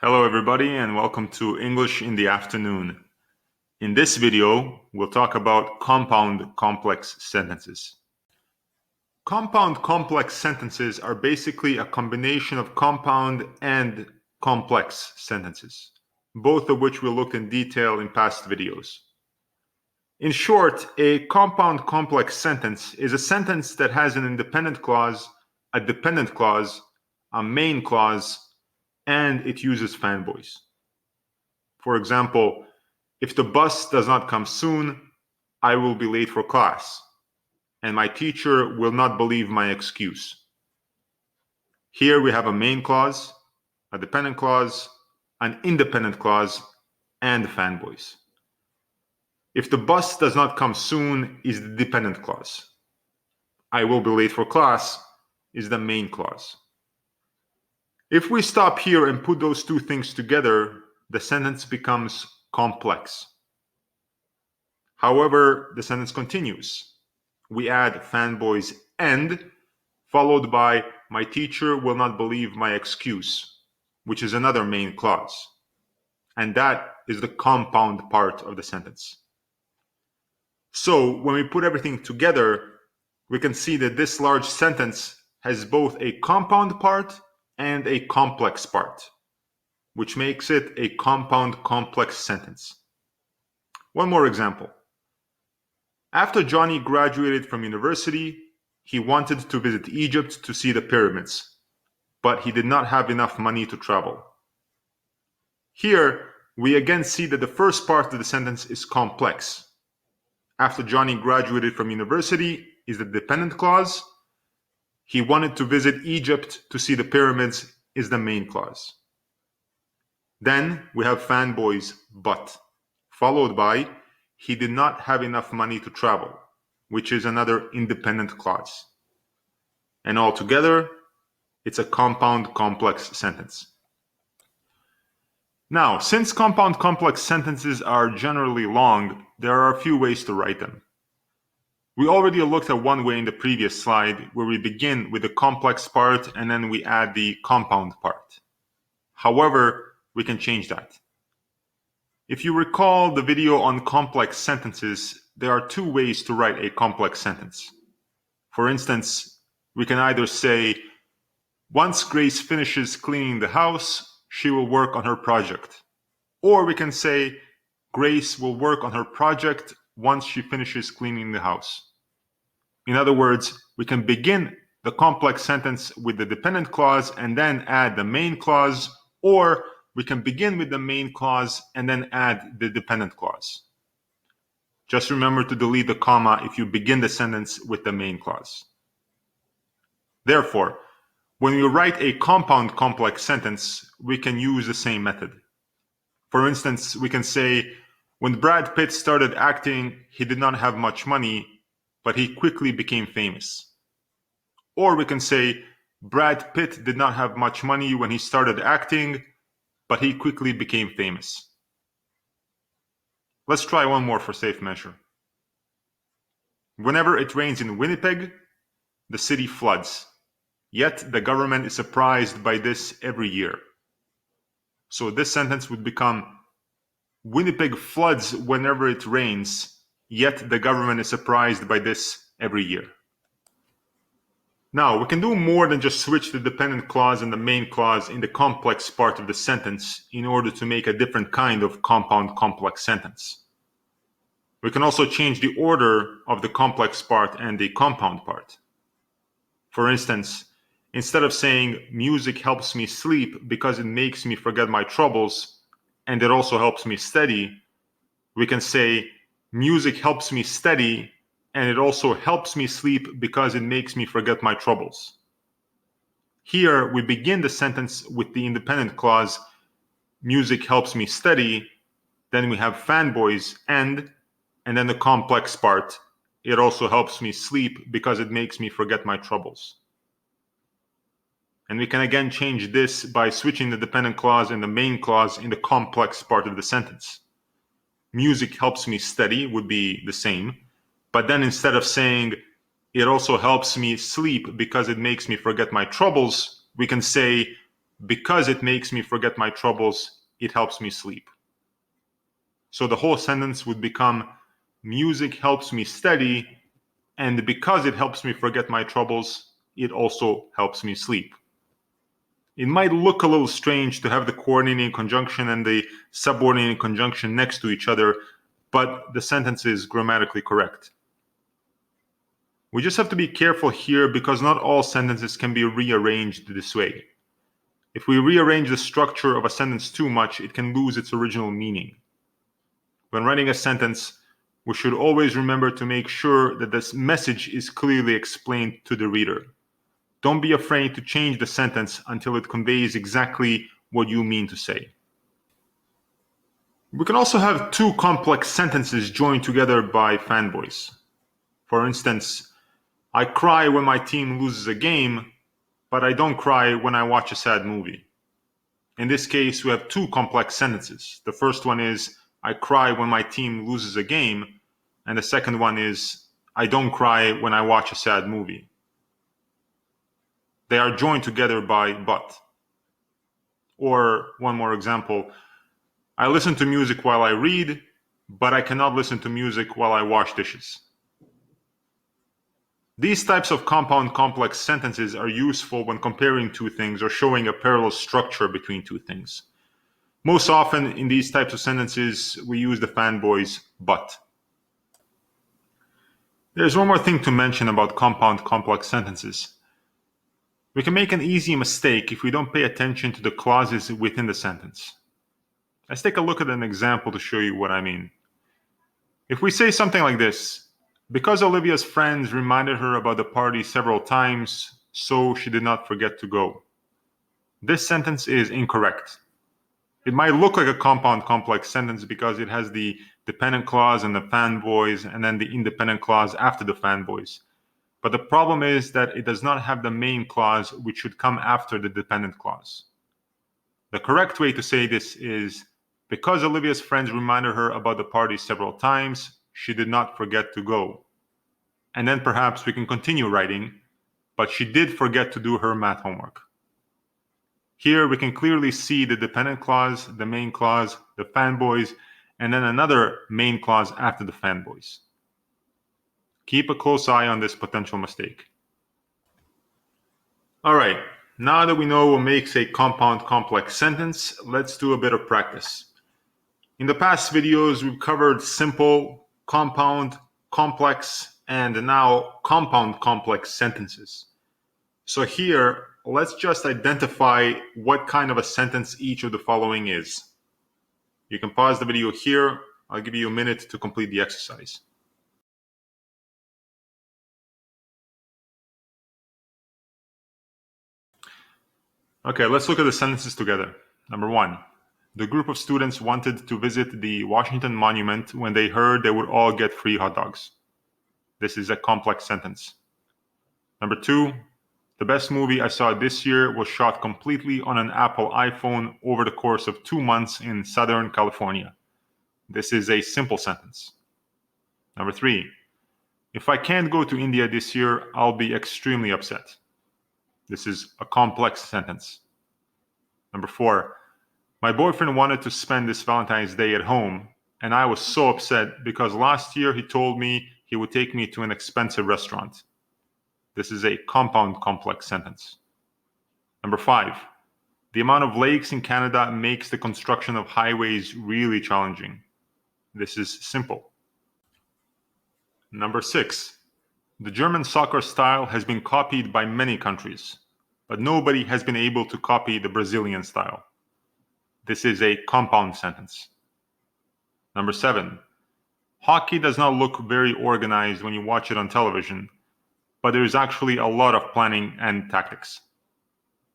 Hello everybody and welcome to English in the Afternoon. In this video, we'll talk about compound complex sentences. Compound complex sentences are basically a combination of compound and complex sentences, both of which we looked in detail in past videos. In short, a compound complex sentence is a sentence that has an independent clause, a dependent clause, a main clause, and it uses fanboys. For example, if the bus does not come soon, I will be late for class, and my teacher will not believe my excuse. Here we have a main clause, a dependent clause, an independent clause, and fanboys. If the bus does not come soon is the dependent clause. I will be late for class is the main clause. If we stop here and put those two things together, the sentence becomes complex. However, the sentence continues. We add fanboys and, followed by my teacher will not believe my excuse, which is another main clause. And that is the compound part of the sentence. So when we put everything together, we can see that this large sentence has both a compound part and a complex part, which makes it a compound complex sentence. One more example. After Johnny graduated from university, he wanted to visit Egypt to see the pyramids, but he did not have enough money to travel. Here, we again see that the first part of the sentence is complex. After Johnny graduated from university is the dependent clause. He wanted to visit Egypt to see the pyramids is the main clause. Then we have fanboys but, followed by he did not have enough money to travel, which is another independent clause. And altogether, it's a compound complex sentence. Now, since compound complex sentences are generally long, there are a few ways to write them. We already looked at one way in the previous slide, where we begin with the complex part and then we add the compound part. However, we can change that. If you recall the video on complex sentences, there are two ways to write a complex sentence. For instance, we can either say, once Grace finishes cleaning the house, she will work on her project. Or we can say, Grace will work on her project once she finishes cleaning the house. In other words, we can begin the complex sentence with the dependent clause and then add the main clause, or we can begin with the main clause and then add the dependent clause. Just remember to delete the comma if you begin the sentence with the main clause. Therefore, when we write a compound complex sentence, we can use the same method. For instance, we can say, when Brad Pitt started acting, he did not have much money, but he quickly became famous. Or we can say, Brad Pitt did not have much money when he started acting, but he quickly became famous. Let's try one more for safe measure. Whenever it rains in Winnipeg, the city floods. Yet the government is surprised by this every year. So this sentence would become, Winnipeg floods whenever it rains, yet the government is surprised by this every year. Now, we can do more than just switch the dependent clause and the main clause in the complex part of the sentence in order to make a different kind of compound complex sentence. We can also change the order of the complex part and the compound part. For instance, instead of saying, music helps me sleep because it makes me forget my troubles, and it also helps me study, we can say, music helps me study, and it also helps me sleep because it makes me forget my troubles. Here, we begin the sentence with the independent clause, music helps me study, then we have fanboys and then the complex part, it also helps me sleep because it makes me forget my troubles. And we can again change this by switching the dependent clause and the main clause in the complex part of the sentence. Music helps me study would be the same, but then instead of saying it also helps me sleep because it makes me forget my troubles, we can say because it makes me forget my troubles, it helps me sleep. So the whole sentence would become, music helps me study, and because it helps me forget my troubles, it also helps me sleep. It might look a little strange to have the coordinating conjunction and the subordinating conjunction next to each other, but the sentence is grammatically correct. We just have to be careful here because not all sentences can be rearranged this way. If we rearrange the structure of a sentence too much, it can lose its original meaning. When writing a sentence, we should always remember to make sure that this message is clearly explained to the reader. Don't be afraid to change the sentence until it conveys exactly what you mean to say. We can also have two complex sentences joined together by fanboys. For instance, I cry when my team loses a game, but I don't cry when I watch a sad movie. In this case, we have two complex sentences. The first one is, I cry when my team loses a game, and the second one is, I don't cry when I watch a sad movie. They are joined together by but. Or one more example, I listen to music while I read, but I cannot listen to music while I wash dishes. These types of compound complex sentences are useful when comparing two things or showing a parallel structure between two things. Most often in these types of sentences, we use the fanboys but. There's one more thing to mention about compound complex sentences. We can make an easy mistake if we don't pay attention to the clauses within the sentence. Let's take a look at an example to show you what I mean. If we say something like this, because Olivia's friends reminded her about the party several times, so she did not forget to go. This sentence is incorrect. It might look like a compound complex sentence because it has the dependent clause and the fanboys and then the independent clause after the fanboys. But the problem is that it does not have the main clause, which should come after the dependent clause. The correct way to say this is, because Olivia's friends reminded her about the party several times, she did not forget to go. And then perhaps we can continue writing, but she did forget to do her math homework. Here we can clearly see the dependent clause, the main clause, the fanboys, and then another main clause after the fanboys. Keep a close eye on this potential mistake. All right, now that we know what makes a compound complex sentence, let's do a bit of practice. In the past videos, we've covered simple, compound, complex, and now compound complex sentences. So here, let's just identify what kind of a sentence each of the following is. You can pause the video here. I'll give you a minute to complete the exercise. Okay, let's look at the sentences together. Number one, the group of students wanted to visit the Washington Monument when they heard they would all get free hot dogs. This is a complex sentence. Number two, the best movie I saw this year was shot completely on an Apple iPhone over the course of 2 months in Southern California. This is a simple sentence. Number three, if I can't go to India this year, I'll be extremely upset. This is a complex sentence. Number four, my boyfriend wanted to spend this Valentine's Day at home, and I was so upset because last year he told me he would take me to an expensive restaurant. This is a compound complex sentence. Number five, the amount of lakes in Canada makes the construction of highways really challenging. This is simple. Number six, the German soccer style has been copied by many countries, but nobody has been able to copy the Brazilian style. This is a compound sentence. Number seven, hockey does not look very organized when you watch it on television, but there is actually a lot of planning and tactics.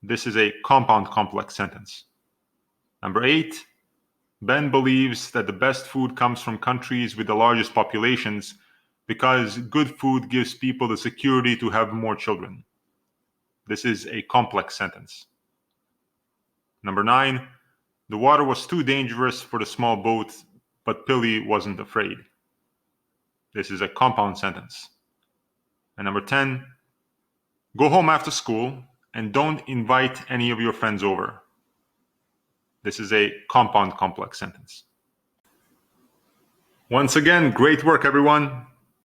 This is a compound complex sentence. Number eight, Ben believes that the best food comes from countries with the largest populations because good food gives people the security to have more children. This is a complex sentence. Number nine, the water was too dangerous for the small boat, but Billy wasn't afraid. This is a compound sentence. And number 10, go home after school, and don't invite any of your friends over. This is a compound complex sentence. Once again, great work, everyone.